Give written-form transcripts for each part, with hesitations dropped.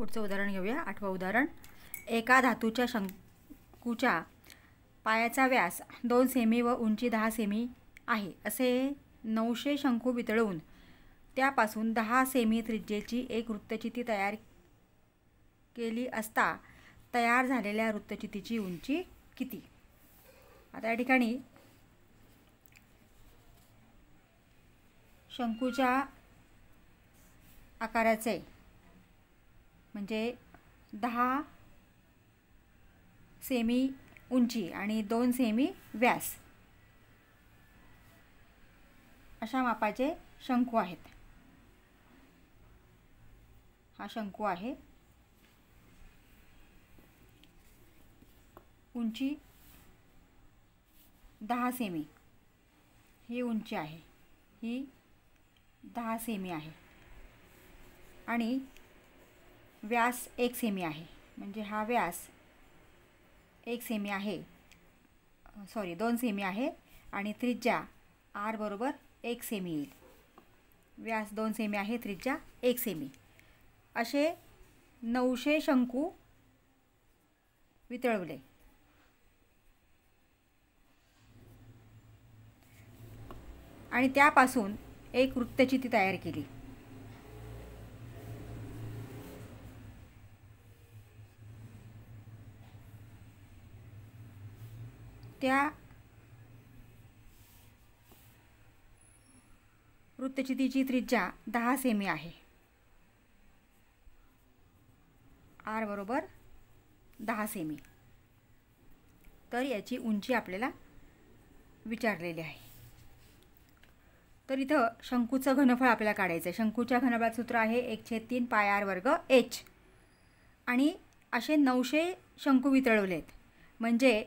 पुढचं उदाहरण घेऊया। 8वं उदाहरण। एका धातूच्या शंकूच्या पायाचा व्यास 2 सेमी व उंची 10 सेमी आहे असे 900 शंकू वितळवून त्यापासून 10 सेमी त्रिज्येची एक वृत्तचिती तयार केली असता तयार झालेल्या वृत्तचितीची उंची किती? आता या ठिकाणी शंकूच्या आकाराचे म्हणजे 10 सेमी उंची आणि 2 सेमी व्यास अशा मापाचे शंकू आहेत। हा शंकू आहे, उंची 10 सेमी ही उंची आहे, ही 10 सेमी आहे आणि व्यास 1 सेमी आहे, म्हणजे हा व्यास 1 सेमी आहे, सॉरी 2 सेमी आहे आणि त्रिज्या r बरोबर 1 सेमी येईल। व्यास 2 सेमी आहे, त्रिज्या 1 सेमी असे 900 शंकू वितळवले आणि त्यापासून एक वृत्तचिती तयार केली। त्या वृत्तचितीची त्रिज्या 10 सेमी आहे, r बरोबर 10 सेमी। तर याची उंची आपल्याला विचारलेली आहे। तर इथं शंकूचं घनफळ आपल्याला काढायचं आहे। शंकूच्या घनफळाचं सूत्र आहे 1/3 पाय r वर्ग h आणि असे 900 शंकू वितळवलेत, म्हणजे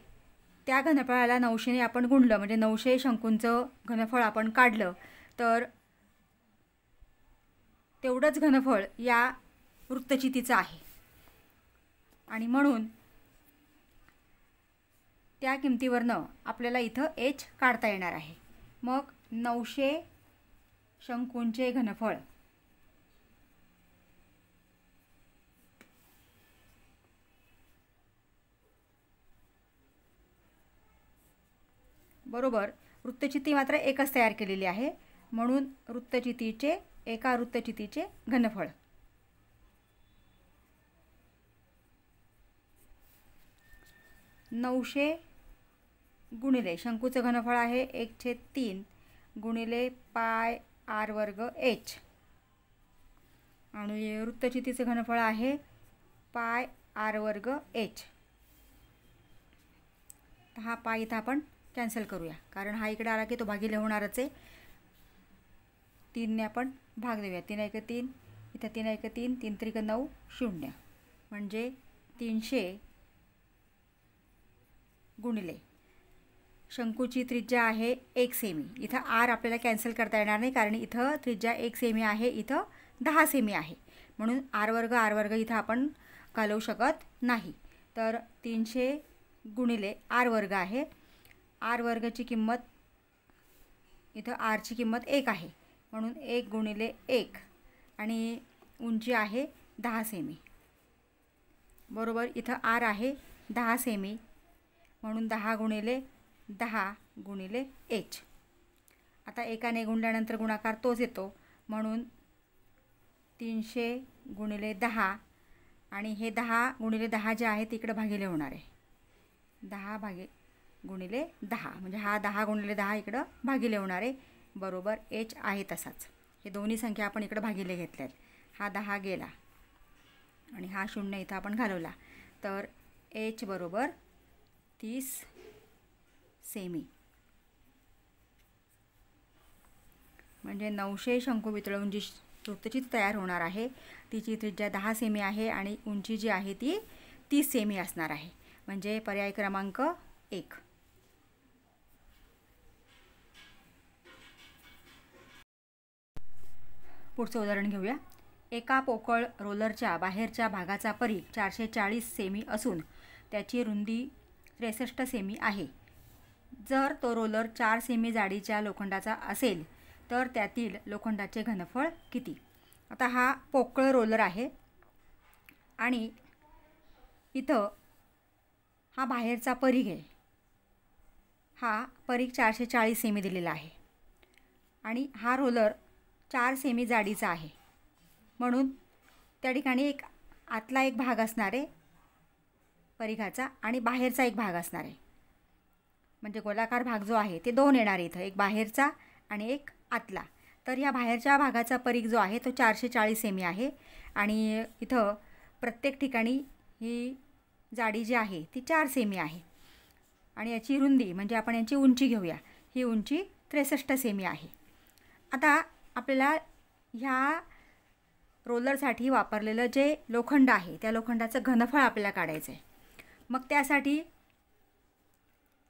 त्या घनफळाला 900 ने आपण गुणलं म्हणजे 900 शंकूंचं घनफळ आपण काढलं तर तेवढंच घनफळ या वृत्तचितीचं आहे आणि म्हणून त्या किमतीवरनं आपल्याला इथं h काढता येणार आहे। मग 900 शंकूंचे घनफळ बरोबर वृत्तचिती मात्र एकच तयार केलेली आहे, म्हणून एका वृत्तचितीचे घनफळ (900) गुणिले शंकूचं घनफळ आहे 1/3 गुणिले पाय r वर्ग h आणि वृत्तचितीचं घनफळ आहे पाय r वर्ग h। हा पाय इथं आपण कॅन्सल करूया, कारण हा इकडे आला की तो भागिले होणारच आहे। 3 ने आपण भाग देऊया, 3 × 3 इथं 3 × 3 3 × 9 0 म्हणजे 300 गुणिले शंकूची त्रिज्या आहे 1 सेमी। इथं r आपल्याला कॅन्सल करता येणार नाही, कारण इथं त्रिज्या 1 सेमी आहे, इथं 10 सेमी आहे, म्हणून r वर्ग इथं आपण घालवू शकत नाही। तर 300 गुणिले r वर्ग आहे, r वर्गची किंमत इथं r ची किंमत 1 आहे, म्हणून 1 गुणिले 1 आणि उंची आहे 10 सेमी बरोबर इथं r आहे 10 सेमी, म्हणून 10 गुणिले 10 गुणिले h। आता एकाने गुणल्यानंतर गुणाकार तोच येतो, म्हणून 300 गुणिले 10 आणि हे 10 गुणिले 10 जे आहे तिकडे भागिले होणार आहे, 10 गुणिले 10 म्हणजे हा 10 गुणिले 10 इकडं भागिले होणार आहे, बरोबर h आहे तसाच। हे दोन्ही संख्या आपण इकडे भागिले घेतल्यात, हा 10 गेला आणि हा 0 इथं आपण घालवला, तर h बरोबर 30 सेमी। म्हणजे 900 शंकू वितळवून जी वृत्तचिती तयार होणार आहे तिची त्रिज्या 10 सेमी आहे आणि उंची जी आहे ती 30 सेमी असणार आहे, म्हणजे पर्याय क्रमांक 1। पुढचं उदाहरण घेऊया। एका पोकळ रोलरच्या बाहेरच्या भागाचा परिघ 440 सेमी असून त्याची रुंदी 63 सेमी आहे। जर तो रोलर 4 सेमी जाडीच्या लोखंडाचा असेल तर त्यातील लोखंडाचे घनफळ किती? आता हा पोकळ रोलर आहे आणि इथं हा बाहेरचा परीघ आहे, हा परीघ 440 सेमी दिलेला आहे आणि हा रोलर 4 सेमी जाडीचा आहे, म्हणून त्या ठिकाणी एक आतला एक भाग असणार आहे परीघाचा आणि बाहेरचा एक भाग असणार आहे. म्हणजे गोलाकार भाग जो आहे ते दोन येणार इथं, एक बाहेरचा आणि एक आतला. तर ह्या बाहेरच्या भागाचा परीघ जो आहे तो 440 सेमी आहे आणि इथं प्रत्येक ठिकाणी ही जाडी जी आहे ती 4 सेमी आहे आणि याची रुंदी म्हणजे आपण यांची उंची घेऊया, ही उंची 63 सेमी आहे. आता आपल्याला ह्या रोलरसाठी वापरलेलं जे लोखंड आहे त्या लोखंडाचं घनफळ आपल्याला काढायचं आहे. मग त्यासाठी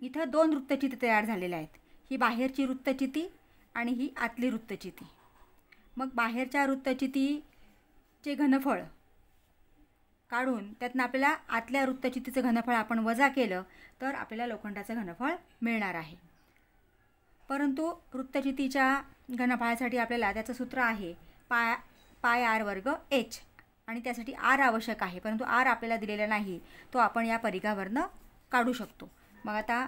इथं 2 वृत्तचिती तयार झालेल्या आहेत, ही बाहेरची वृत्तचिती आणि ही आतली वृत्तचिती. मग बाहेरच्या वृत्तचितीचे घनफळ काढून त्यातनं आपल्याला आतल्या वृत्तचितीचं घनफळ आपण वजा केलं तर आपल्याला लोखंडाचं घनफळ मिळणार आहे. परंतु वृत्तचितीच्या घनफळासाठी आपल्याला त्याचं सूत्र आहे पाय आर वर्ग एच आणि त्यासाठी आर आवश्यक आहे, परंतु आर आपल्याला दिलेला नाही, तो आपण या परीघावरनं काढू शकतो. मग आता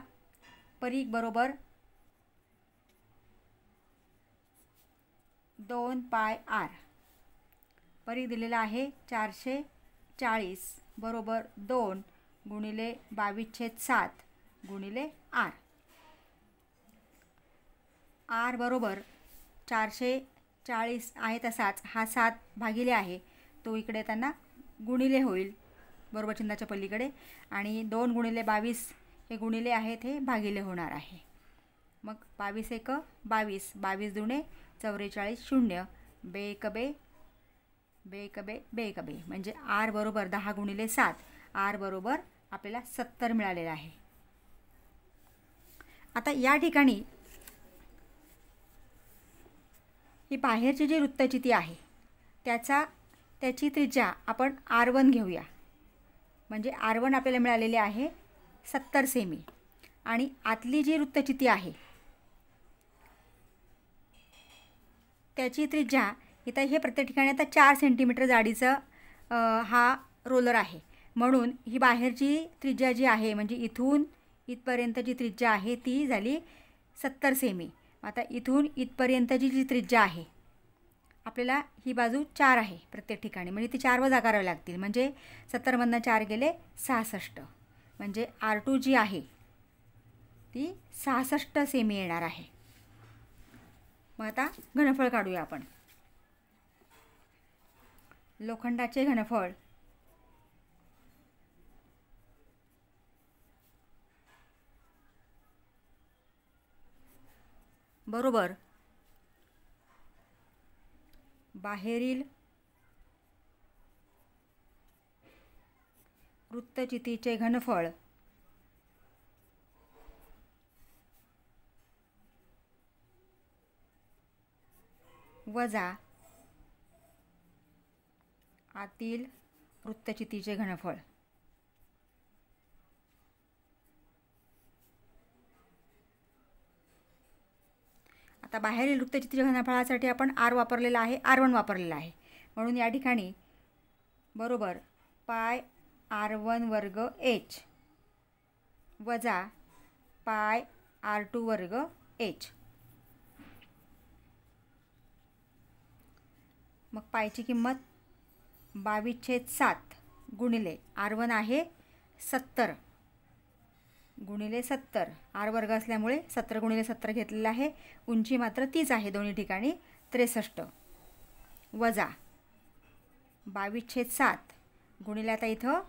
परीघ बरोबर 2 पाय आर, परीघ दिलेला आहे 440 बरोबर 2 गुणिले 22/7 गुणिले आर. आर बरोबर 440 आहे तसाच हा 7 भागिले आहे, तो इकडे त्यांना गुणिले होईल बरोबर चिन्हाच्या पलीकडे, आणि 2 गुणिले 22 हे गुणिले आहेत हे भागिले होणार आहे. मग 22 एक 22, 22 दुणे 44, 0 बेक बे बेक बे बेक बे, म्हणजे आर बरोबर 10 गुणिले 7, आर बरोबर आपल्याला 70 मिळालेलं आहे. आता या ठिकाणी ही बाहेरची जी वृत्तचिती आहे त्याची त्रिज्या आपण R1 घेऊया, म्हणजे R1 आपल्याला मिळालेले आहे 70 सेमी आणि आतली जी वृत्तचिती आहे त्याची त्रिज्या इथं हे प्रत्येक ठिकाणी आता 4 सेंटीमीटर जाडीचं हा रोलर आहे, म्हणून ही बाहेरची त्रिज्या जी आहे म्हणजे इथून इथपर्यंतची त्रिज्या आहे ती झाली 70 सेमी. आता इथून इथपर्यंतची जी त्रिज्या आहे आपल्याला ही बाजू 4 आहे प्रत्येक ठिकाणी, म्हणजे ती 4 वजा करावे लागतील, म्हणजे 70 मधनं 4 गेले 66, म्हणजे R2 जी आहे ती 66 सेमी येणार आहे. मग आता घनफळ काढूया आपण. लोखंडाचे घनफळ बरोबर बाहेरील वृत्तचितीचे घनफळ वजा आतील वृत्तचितीचे घनफळ. आता बाहेरील वृत्तचितीच्या घनफळासाठी आपण R वापरलेला आहे, R1 वापरलेला आहे, म्हणून या ठिकाणी बरोबर पाय R1 वर्ग H वजा पाय R2 वर्ग H. मग पायची किंमत 22/7 गुणिले R1 आहे 70 गुणिले 70, R वर्ग असल्यामुळे 70 गुणिले 70 घेतलेला आहे, उंची मात्र तीच आहे दोन्ही ठिकाणी 63 वजा 22/7 गुणिले आता इथं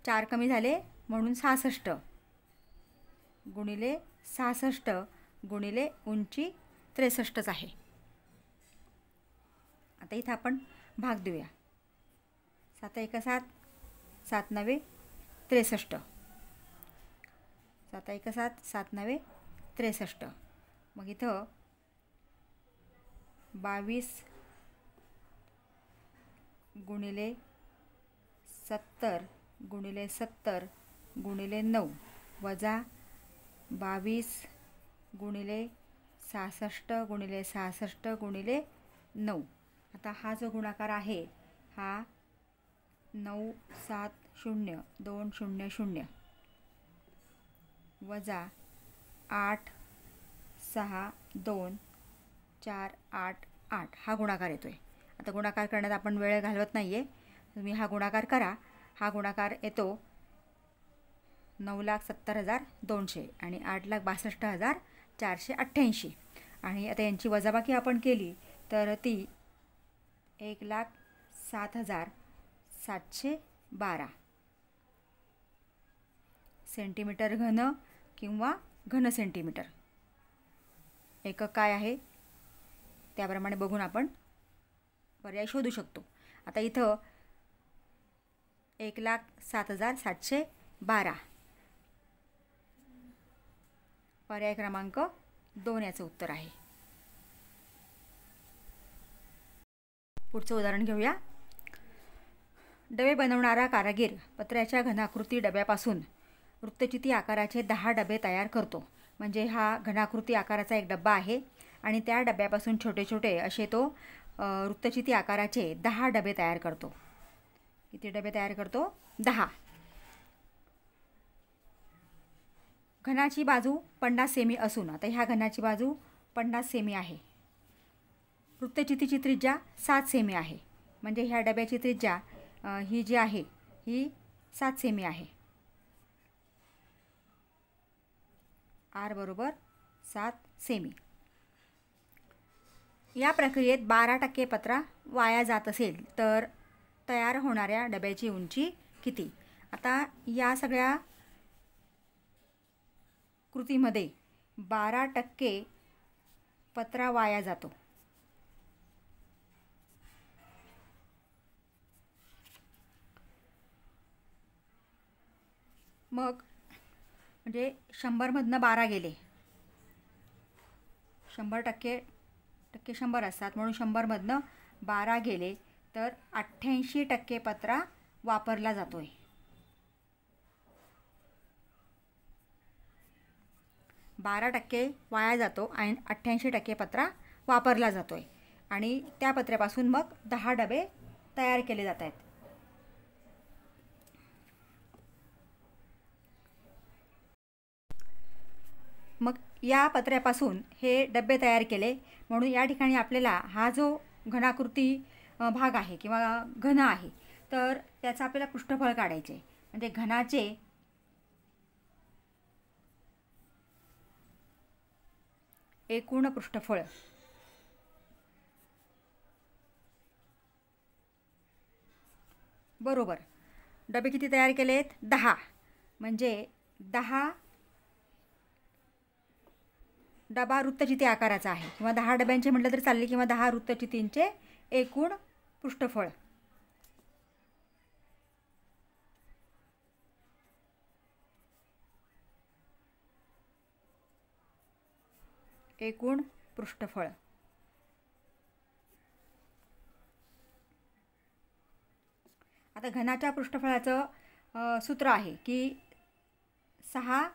4 कमी झाले म्हणून 66 गुणिले 66 गुणिले उंची 63च आहे. आता इथं आपण भाग देऊया. 7 1 7, 7 9 63, 7 1 7, 7 9 63. मग इथं 22 गुणिले 70 गुणिले 70 गुणिले 9 वजा 22 गुणिले 66 गुणिले 66 गुणिले 9. आता हा जो गुणाकार आहे हा 9702000 वजा 862488 हा गुणाकार येतो आहे. आता गुणाकार करण्यात आपण वेळ घालवत नाही आहे, तुम्ही हा गुणाकार करा. हा गुणाकार येतो 9,70,200 आणि 8,62,488. आणि आता यांची वजाबाकी आपण केली तर ती 1,07,712 सेंटीमीटर घन किंवा घन सेंटीमीटर. एकक काय आहे त्याप्रमाणे बघून आपण पर्याय शोधू शकतो. आता इथं 1,07,712 पर्याय क्रमांक 2 याचं उत्तर आहे. पुढचं उदाहरण घेऊया. डबे बनवणारा कारागीर पत्र्याच्या घनाकृती डब्यापासून वृत्तचिती आकाराचे 10 डबे तयार करतो. म्हणजे हा घनाकृती आकाराचा एक डब्बा आहे आणि त्या डब्यापासून छोटे छोटे असे तो वृत्तचिती आकाराचे 10 डबे तयार करतो. किती डबे तयार करतो? 10. घनाची बाजू 50 सेमी असून, आता ह्या घनाची बाजू 50 सेमी आहे. वृत्तचितीची त्रिज्या 7 सेमी आहे. म्हणजे ह्या डब्याची त्रिज्या ही जी आहे ही 7 सेमी आहे. R बरोबर 7 सेमी. या प्रक्रियेत 12% पत्रा वाया जात असेल तर तयार होणाऱ्या डब्याची उंची किती? आता या सगळ्या कृतीमध्ये 12% पत्रा वाया जातो. मग म्हणजे 100मधनं 12 गेले. 100% 100 असतात म्हणून 100मधनं 12 गेले तर 88% पत्रा वापरला जातोय. 12% वाया जातो आणि 88% पत्रा वापरला जातोय आणि त्या पत्र्यापासून मग 10 डबे तयार केले जात आहेत. मग या पत्र्यापासून हे डबे तयार केले म्हणून या ठिकाणी आपल्याला हा जो घनाकृती भाग आहे किंवा घन आहे तर त्याचं आपल्याला पृष्ठफळ काढायचे. म्हणजे घनाचे एकूण पृष्ठफळ बरोबर डबे किती तयार केलेत? 10. म्हणजे 10 डबा वृत्तचिती आकाराचा आहे किंवा 10 डब्यांचे म्हटलं तरी चालले किंवा 10 वृत्तचितींचे एकूण पृष्ठफळ. एकूण पृष्ठफळ. आता घनाच्या पृष्ठफळाचं सूत्र आहे की 6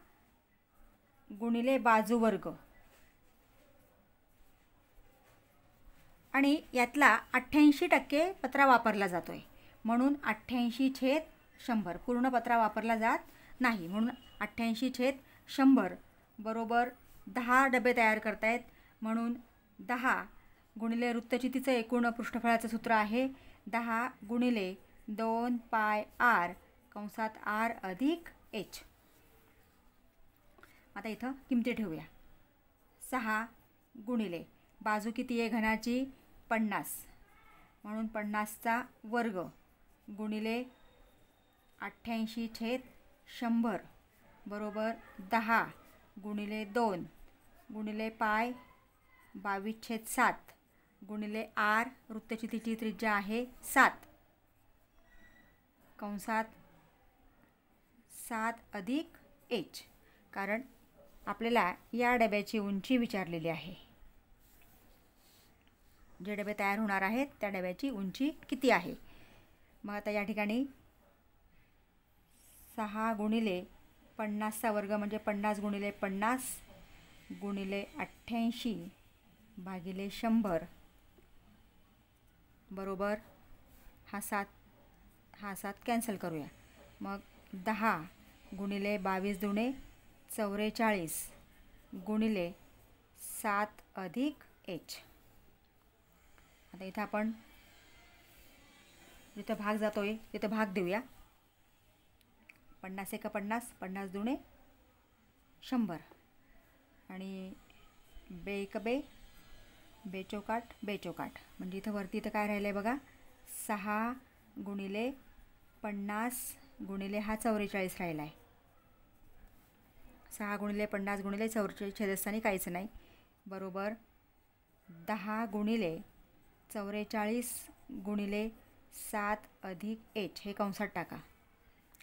गुणिले बाजू वर्ग आणि यातला 88% पत्रा वापरला जातोय म्हणून 88/100 पूर्ण पत्रा वापरला जात नाही म्हणून 88/100 बरोबर 10 डबे तयार करतायत म्हणून 10 गुणिले वृत्तचितीचं एकूण पृष्ठफळाचं सूत्र आहे 10 गुणिले 2 पाय R कंसात R अधिक H. आता इथं किमती ठेवूया. 6 गुणिले बाजू किती आहे घनाची? 50 म्हणून 50चा वर्ग गुणिले 88/100 बरोबर 10 गुणिले 2 गुणिले पाय 22/7 गुणिले R वृत्तचितीची त्रिज्या आहे 7 कंसात 7 अधिक H. कारण आपल्याला या डब्याची उंची विचारलेली आहे. जे डबे तयार होणार आहेत त्या डब्याची उंची किती आहे? मग आता या ठिकाणी 6 गुणिले 50चा वर्ग म्हणजे 50 गुणिले 50 गुणिले 88/100 बरोबर हा हा 7 कॅन्सल करूया. मग 10 गुणिले 22 दुणे 44 गुणिले 7 अधिक h. आता इथं आपण जिथं भाग जातोय तिथं भाग देऊया. 50 एका 50, 50 दुणे 100 आणि बे एक बे, बेचोकाट बेचोकाट. म्हणजे इथं वरती इथं काय राहिलं आहे बघा, 6 गुणिले 50 गुणिले हा 44 राहिला आहे. 6 गुणिले 50 गुणिले 44 छेदस्थानी काहीच नाही, बरोबर 10 गुणिले 44 गुणिले 7 अधिक h. हे कंसात टाका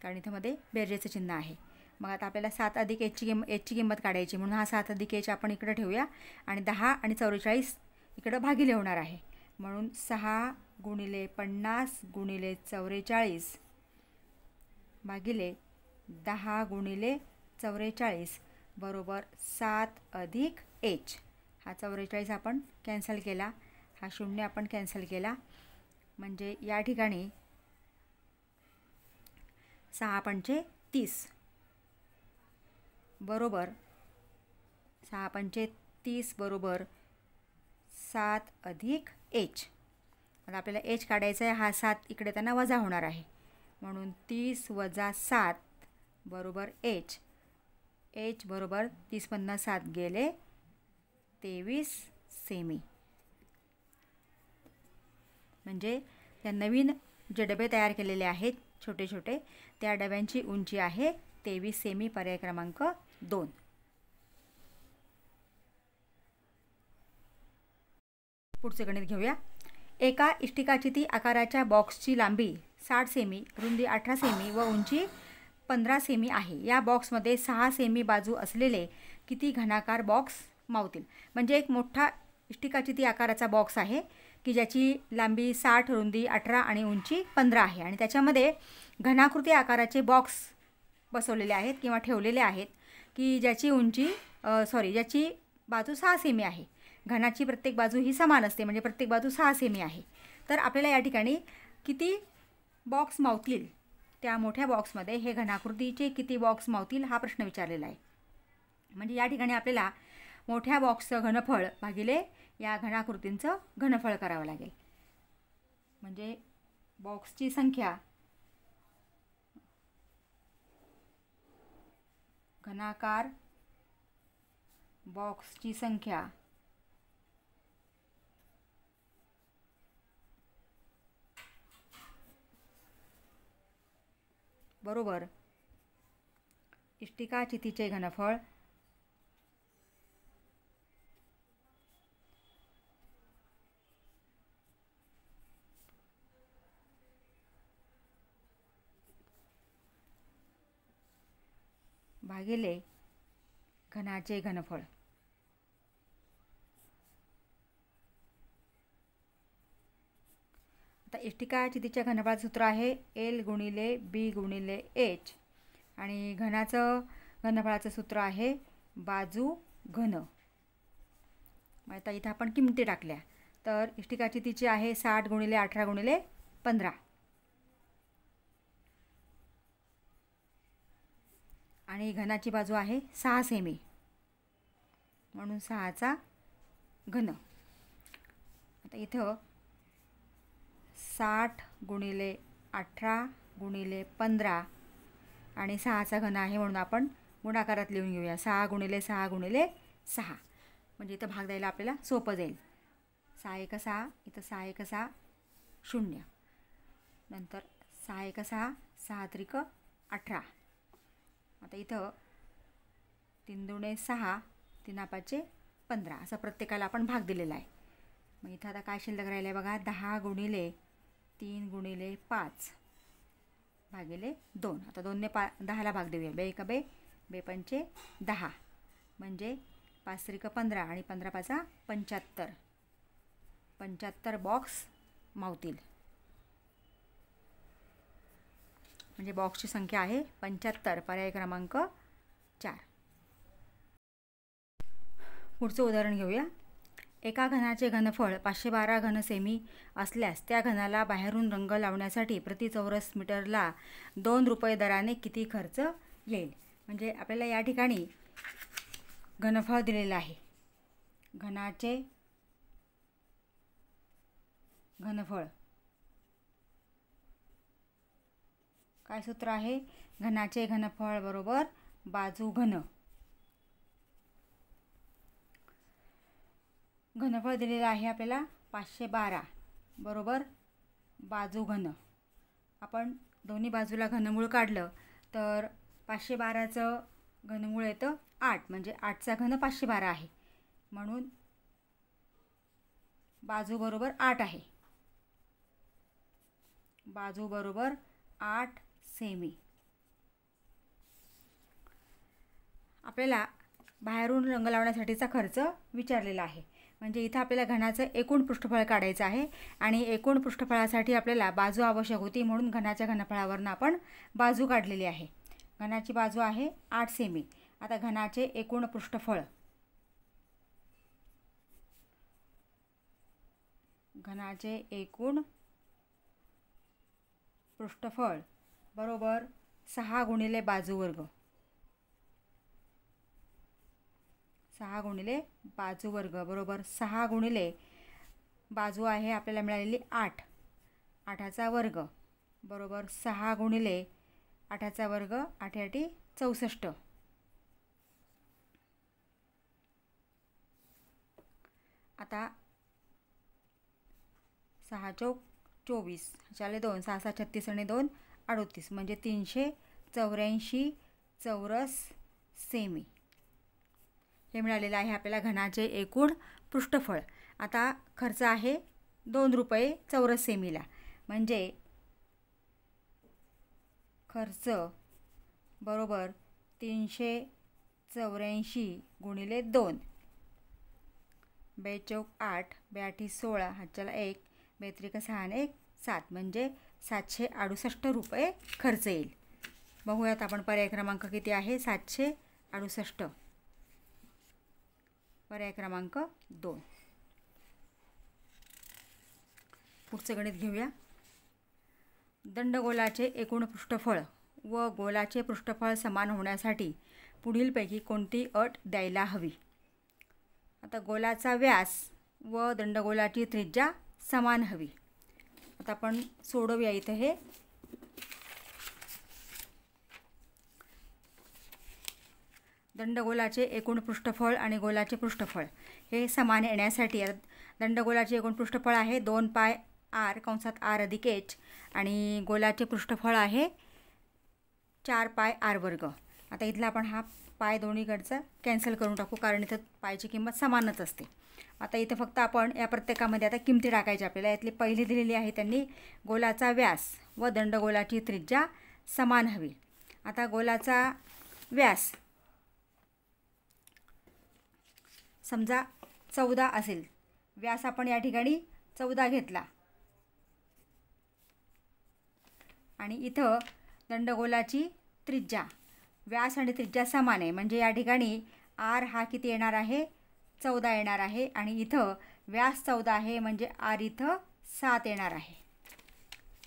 कारण इथं मध्ये बेरजेचं चिन्ह आहे. मग आता आपल्याला 7 अधिक एचची किंमत काढायची, म्हणून हा 7 अधिक एच आपण इकडे ठेवूया आणि 10 आणि 44 इकडं भागिले होणार आहे. म्हणून 6 गुणिले 50 गुणिले 44 भागिले 10 गुणिले 44 बरोबर 7 अधिक एच. हा 44 आपण कॅन्सल केला, हा 0 आपण कॅन्सल केला. म्हणजे या ठिकाणी 6 पंचे 30 बरोबर 6 पंचे 30 बरोबर 7 अधिक एच. आता आपल्याला एच काढायचा आहे, हा 7 इकडे त्यांना वजा होणार आहे, म्हणून 30 वजा 7 बरोबर एच. एच बरोबर 30 मधनं 7 गेले 23 सेमी. म्हणजे त्या नवीन जे डबे तयार केलेले आहेत छोटे छोटे, त्या डब्यांची उंची आहे 23 सेमी. पर्याय क्रमांक 2. पुढचे गणित घेऊया. एका इष्टिकाचिती आकाराच्या बॉक्सची लांबी 60 सेमी, रुंदी 18 सेमी व उंची 15 सेमी आहे. या बॉक्समध्ये 6 सेमी बाजू असलेले किती घनाकार बॉक्स मावतील? म्हणजे एक मोठा इष्टिकाचिती आकाराचा बॉक्स आहे की ज्याची लांबी 60, रुंदी 18 आणि उंची 15 आहे आणि त्याच्यामध्ये घनाकृती आकाराचे बॉक्स बसवलेले आहेत किंवा ठेवलेले आहेत की ज्याची उंची ज्याची बाजू 6 सेमी आहे. घनाची प्रत्येक बाजू ही समान असते, म्हणजे प्रत्येक बाजू 6 सेमी आहे. तर आपल्याला या ठिकाणी किती बॉक्स मावतील, त्या मोठ्या बॉक्समध्ये हे घनाकृतीचे किती बॉक्स मावतील हा प्रश्न विचारलेला आहे. म्हणजे या ठिकाणी आपल्याला मोठ्या बॉक्सचं घनफळ भागिले या घनाकृतींचं घनफळ करावं लागेल. म्हणजे बॉक्सची संख्या घनाकार बॉक्सची संख्या बरोबर इष्टिकाचितीचे घनफळ भागिले घनाचे घनफळ. आता इष्टिकाचितीच्या घनफळाचं सूत्र आहे एल गुणिले बी गुणिले एच आणि घनाचं घनफळाचं सूत्र आहे बाजू घन. आता इथं आपण किमती टाकल्या तर इष्टिकाचितीची आहे 60 गुणिले 18 गुणिले 15 आणि घनाची बाजू आहे 6 सेमी, म्हणून 6चा घन. आता इथं 60 गुणिले 18 गुणिले 15 आणि 6चा घन आहे, म्हणून आपण गुणाकारात लिहून घेऊया 6 गुणिले 6 गुणिले 6. म्हणजे इथं भाग द्यायला आपल्याला सोपं जाईल. 6 एक 6, इथं 6 एक 6 0, नंतर 6 एक 6, 6 त्रिक 18. आता इथं 3 दुणे 6, 3 पाचे 15 असं प्रत्येकाला आपण भाग दिलेला आहे. मग इथं आता काय शिल्लक राहिलं आहे बघा, 10 गुणिले 3 गुणिले 5 भागिले 2. आता 2 ने 10ला भाग देऊया. बे एक बे, बे पंचे 10 म्हणजे 5 त्रिक 15 आणि 15 पाचा 75. 75 बॉक्स मावतील. म्हणजे बॉक्सची संख्या आहे 75. पर्याय क्रमांक 4. पुढचं उदाहरण घेऊया. एका घनाचे घनफळ 512 घनसेमी असल्यास त्या घनाला बाहेरून रंग लावण्यासाठी प्रति चौरस मीटरला 2 रुपये दराने किती खर्च येईल. म्हणजे आपल्याला या ठिकाणी घनफळ दिलेलं आहे. घनाचे घनफळ काय सूत्र आहे. घनाचे घनफळ बरोबर बाजू घन. घनफळ दिलेलं आहे आपल्याला 512 बरोबर बाजू घन. आपण दोन्ही बाजूला घनमूळ काढलं तर 512चं घनमूळ येतं 8, म्हणजे 8चा घन 512 आहे. म्हणून बाजू बरोबर 8 आहे. बाजू बरोबर 8 सेमी. आपल्याला बाहेरून रंग लावण्यासाठीचा खर्च विचारलेला आहे. म्हणजे इथं आपल्याला घनाचं एकूण पृष्ठफळ काढायचं आहे आणि एकूण पृष्ठफळासाठी आपल्याला बाजू आवश्यक होती, म्हणून घनाच्या घनफळावरनं आपण बाजू काढलेली आहे. घनाची बाजू आहे 8 सेमी. आता घनाचे एकूण पृष्ठफळ, घनाचे एकूण पृष्ठफळ बरोबर 6 गुणिले बाजू वर्ग. 6 गुणिले बाजू वर्ग बरोबर 6 गुणिले बाजू आहे आपल्याला मिळालेली 8, 8चा वर्ग बरोबर 6 गुणिले 8चा वर्ग 8 8 64. आता 6 चौक 24, चाले 2, 6 6 36 आणि 2 38, म्हणजे 384 चौरस सेमी हे मिळालेलं आहे आपल्याला घनाचे एकूण पृष्ठफळ. आता खर्च आहे 2 रुपये चौरस सेमीला. म्हणजे खर्च बरोबर 384 गुणिले 2. 2 चौक 8, 2 8 16, हातच्याला 1, 2 त्रिक 6 आणि 1 7, म्हणजे 768 रुपये खर्च येईल. बघूयात आपण पर्याय क्रमांक किती आहे. 768. पर्याय क्रमांक 2. पुढचं गणित घेऊया. दंडगोलाचे एकूण पृष्ठफळ व गोलाचे पृष्ठफळ समान होण्यासाठी पुढीलपैकी कोणती अट द्यायला हवी. आता गोलाचा व्यास व दंडगोलाची त्रिज्या समान हवी. आता आपण सोडवूया इथे हे. दंडगोलाचे एकूण पृष्ठफळ आणि गोलाचे पृष्ठफळ हे समान येण्यासाठी दंडगोलाचे एकूण पृष्ठफळ आहे 2 पाय r कंसात r अधिक h आणि गोलाचे पृष्ठफळ आहे 4 पाय r वर्ग. आता इथला आपण हा पाय दोन्हीकडचा कॅन्सल करून टाकू, कारण इथं पायची किंमत समानच असते. आता इथं फक्त आपण या प्रत्येकामध्ये आता किमती टाकायची आपल्याला. यातली पहिली दिलेली आहे त्यांनी गोलाचा व्यास व दंडगोलाची त्रिज्या समान हवी. आता गोलाचा व्यास समजा 14 असेल, व्यास आपण या ठिकाणी 14 घेतला आणि इथं दंडगोलाची त्रिज्या व्यास आणि त्रिज्या समान आहे, म्हणजे या ठिकाणी r हा किती येणार आहे 14 येणार आहे आणि इथं व्यास 14 आहे, म्हणजे r इथं 7 येणार आहे.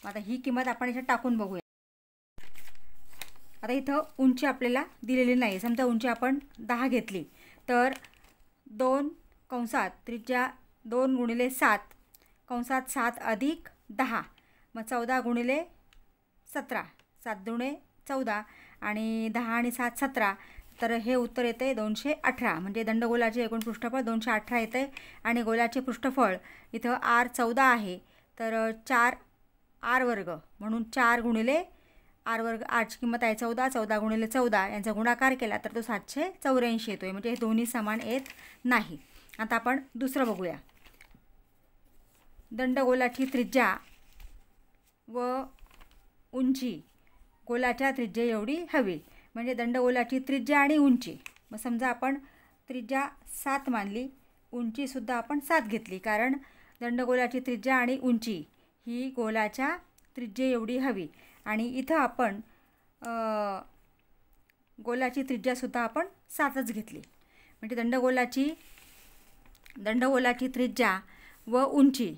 आता ही किंमत आपण इथं टाकून बघूया. आता इथं उंची आपल्याला दिलेली नाही. समजा उंची आपण 10 घेतली तर 2 कंसात त्रिज्या 2 गुणिले 7 कंसात 7 अधिक 10, मग 14 गुणिले 17, 7 दुणे 14 आणि 10 आणि 7 17, तर हे उत्तर येते 218. म्हणजे दंडगोलाचे एकूण पृष्ठफळ 218 येते आणि गोलाचे पृष्ठफळ इथं r 14 आहे, तर 4 r वर्ग म्हणून 4 गुणिले r वर्ग, rची किंमत आहे 14, 14 गुणिले 14 यांचा गुणाकार केला तर तो 784 येतो आहे. म्हणजे हे दोन्ही समान येत नाही. आता आपण दुसरं बघूया. दंडगोलाची त्रिज्या व उंची गोलाच्या त्रिज्या एवढी हवी. म्हणजे दंडगोलाची त्रिज्या आणि उंची, मग समजा आपण त्रिज्या 7 मानली, उंचीसुद्धा आपण 7 घेतली, कारण दंडगोलाची त्रिज्या आणि उंची ही गोलाच्या त्रिज्या एवढी हवी. आणि इथं आपण गोलाची त्रिज्यासुद्धा आपण 7च घेतली. म्हणजे दंडगोलाची दंडगोलाची त्रिज्या व उंची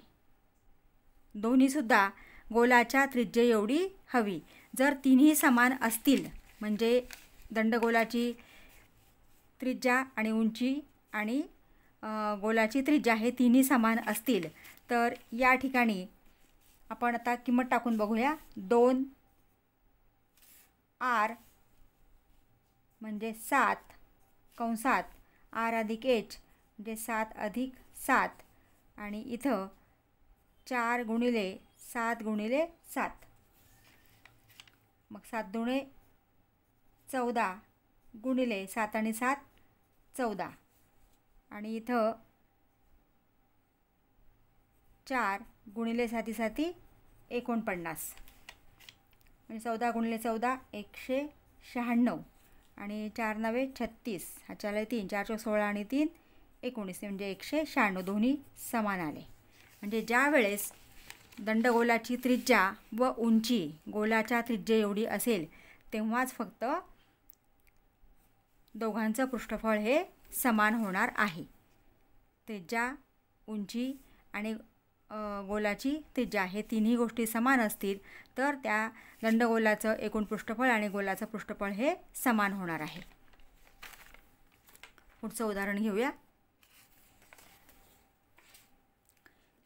दोन्हीसुद्धा गोलाच्या त्रिज्ये एवढी हवी. जर तिन्ही समान असतील म्हणजे दंडगोलाची त्रिज्या आणि उंची आणि गोलाची त्रिज्या हे तिन्ही समान असतील तर या ठिकाणी आपण आता किंमत टाकून बघूया. 2r म्हणजे 7 कंसात r अधिक h म्हणजे 7 अधिक 7 आणि इथं 4 गुणिले 7 गुणिले 7 मग 7 दुणे 14 गुणिले 7 आणि 7 14 आणि इथं 4 गुणिले 7 7 49 म्हणजे 14 गुणिले 14 196 आणि 4 9 36 हा 4 3 4 4 16 आणि 3 19 म्हणजे 196 दोन्ही समान आले. म्हणजे ज्या वेळेस दंडगोलाची त्रिज्या व उंची गोलाच्या त्रिज्ये एवढी असेल तेव्हाच फक्त दोघांचं पृष्ठफळ हे समान होणार आहे. त्रिज्या उंची आणि गोलाची त्रिज्या हे तिन्ही गोष्टी समान असतील तर त्या दंडगोलाचं एकूण पृष्ठफळ आणि गोलाचं पृष्ठफळ हे समान होणार आहे. पुढचं उदाहरण घेऊया.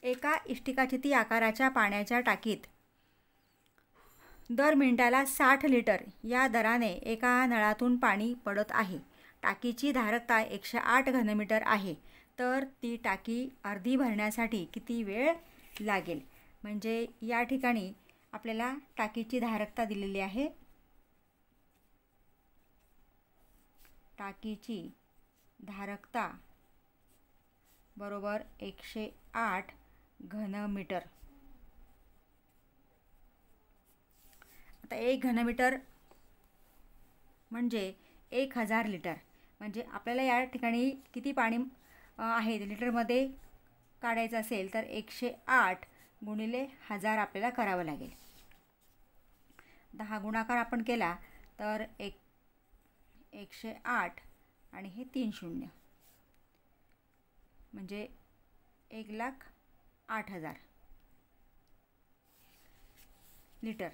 एका इष्टिकाचिती आकाराच्या पाण्याच्या टाकीत दर मिनिटाला 60 लिटर या दराने एका नळातून पाणी पडत आहे. टाकीची धारकता 108 घनमीटर आहे. तर ती टाकी अर्धी भरण्यासाठी किती वेळ लागेल. म्हणजे या ठिकाणी आपल्याला टाकीची धारकता दिलेली आहे. टाकीची धारकता बरोबर 108 घनमीटर. आता 1 घनमीटर म्हणजे 1000 लिटर. म्हणजे आपल्याला या ठिकाणी किती पाणी आहे लिटरमध्ये काढायचं असेल तर 108 गुणिले 1000 आपल्याला करावं लागेल. 10 गुणाकार आपण केला तर 108 आणि हे 3 शून्य म्हणजे 1,08,000 लिटर.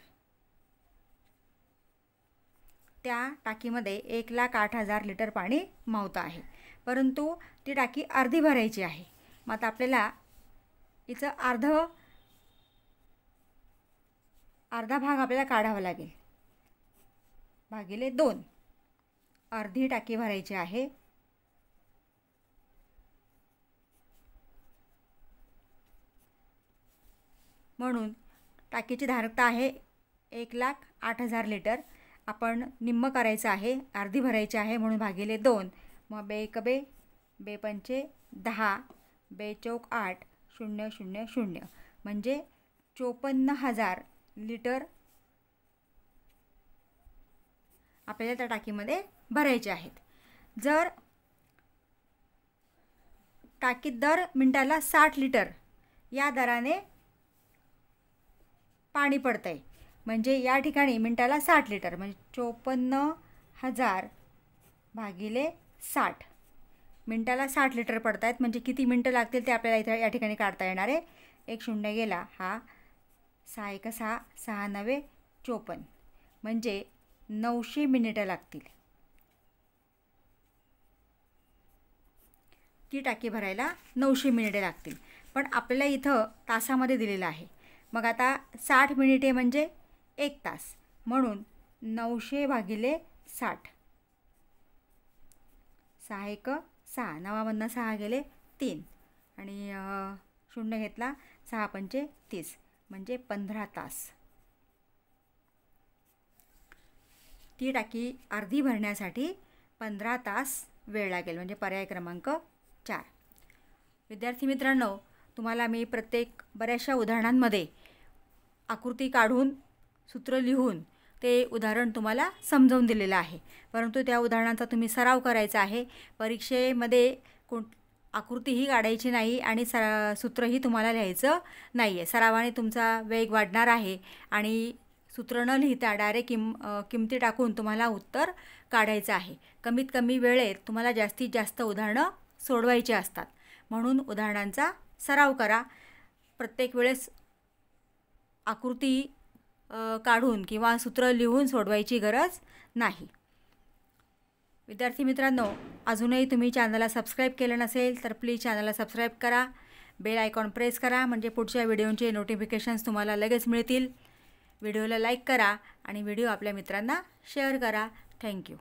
त्या टाकीमध्ये 1,08,000 लिटर पाणी मावतं आहे. परंतु ती टाकी अर्धी भरायची आहे. मग आता आपल्याला इथं अर्धा भाग आपल्याला काढावा लागेल. भागिले 2 अर्धी टाकी भरायची आहे. म्हणून टाकीची धारकता आहे 1,08,000 लिटर. आपण निम्म करायचं आहे, अर्धी भरायची आहे म्हणून भागिले 2. मग 2 1 2 2 पंचे 10 2 चौक 8 0 0 0 म्हणजे 54,000 लिटर आपल्याला त्या टाकीमध्ये भरायचे आहेत. जर टाकीत दर मिनिटाला 60 लिटर या दराने पाणी पडतं आहे म्हणजे या ठिकाणी मिनिटाला 60 लिटर म्हणजे 54,000 भागिले 60 मिनिटाला 60 लिटर पडत आहेत. म्हणजे किती मिनटं लागतील ते आपल्याला इथं या ठिकाणी काढता येणार आहे. 1 शून्य गेला, हा 6 1 6 6 9 54 म्हणजे 900 मिनिटं लागतील ती टाकी भरायला. 900 मिनिटे लागतील. पण आपल्याला इथं तासामध्ये दिलेलं आहे. मग आता 60 मिनिटे म्हणजे 1 तास म्हणून 900 भागिले 60 6 1 6 9मधनं 6 गेले 3 आणि शून्य घेतला 6 पंचे 30 म्हणजे 15 तास ती टाकी अर्धी भरण्यासाठी 15 तास वेळ लागेल. म्हणजे पर्याय क्रमांक 4. विद्यार्थी मित्रांनो, तुम्हाला मी बऱ्याचशा उदाहरणांमध्ये आकृती काढून सूत्र लिहून ते उदाहरण तुम्हाला समजावून दिलेलं आहे. परंतु त्या उदाहरणांचा तुम्ही सराव करायचा आहे. परीक्षेमध्ये आकृतीही काढायची नाही आणि सूत्रही तुम्हाला लिहायचं नाही आहे. सरावाने तुमचा वेग वाढणार आहे आणि सूत्र न लिहिता डायरेक्ट किमती टाकून तुम्हाला उत्तर काढायचं आहे. कमीत कमी वेळेत तुम्हाला जास्तीत जास्त उदाहरणं सोडवायची असतात. म्हणून उदाहरणांचा सराव करा. प्रत्येक वेळेस आकृती काढून किंवा सूत्र लिहून सोडवायची गरज नाही. विद्यार्थी मित्रांनो, अजूनही तुम्ही चॅनलला सबस्क्राईब केलं नसेल तर प्लीज चॅनलला सबस्क्राईब करा. बेल आयकॉन प्रेस करा म्हणजे पुढच्या व्हिडिओचे नोटिफिकेशन्स तुम्हाला लगेच मिळतील. व्हिडिओला लाईक करा आणि व्हिडिओ आपल्या मित्रांना शेअर करा. थँक्यू.